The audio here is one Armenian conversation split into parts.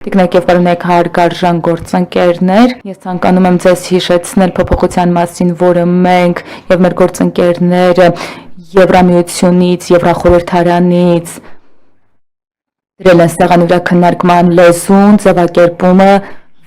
Տիկնակ եւ պարոնայք հարգարժան գործընկերներ, ես ցանկանում եմ ձեզ հիշեցնել փոփոխության մասին, որը մենք եւ մեր գործընկերները Եվրամիությունից, Եվրախորհրդարանից դրել են սեղանի վրա քննարկման լեզուն, ձևակերպումը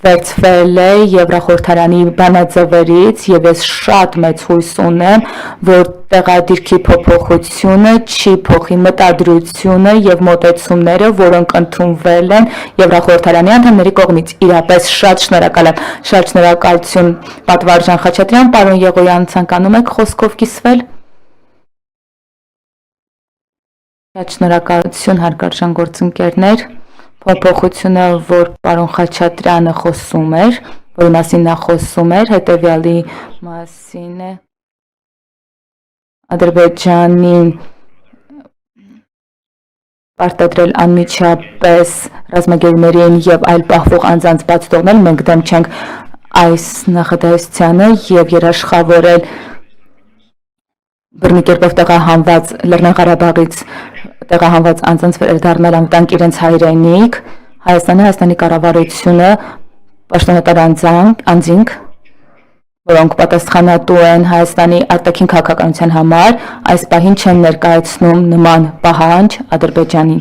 վերցվել է Եվրախորհրդարանի բանաձևերից եւ ես շատ մեծ հույս ունեմ, որ տեղադիրքի փոփոխությունը չի փոխի մտադրությունը եւ մոտեցումները, որոնք ընդունվել են Եվրախորհրդարանի անդամների կողմից։ Իրապես շատ շնորհակալ եմ, շատ շնորհակալություն Պատվարժան Խաչատրյան, պարոն Եղոյան, ցանկանում եք խոսքով կիսվել։ Շատ շնորհակալություն հարգարժան գործընկերներ։ Փոփոխությունը, որ պարոն Խաչատրյանը խոսում էր, որի մասին նա խոսում էր, հետևյալի մասին է Ադրբեջանի պարտադրել անմիջապես ռազմագերիներին եւ այլ պահվող անձանց բաց թողնել, մենք դեմ չենք այս նախադասությանը եւ երաշխավորել բռնի կերպով տեղահանված Լեռնային Ղարաբաղից տեղահանված անձանց վերադառնալ անվտանգ իրենց հայրենիք, Հայաստանի կառավարությունը, պաշտոնատար անձինք, որոնք պատասխանատու են Հայաստանի արտաքին քաղաքականության համար, այս պահին չեն ներկայացնում նման պահանջ Ադրբեջանին։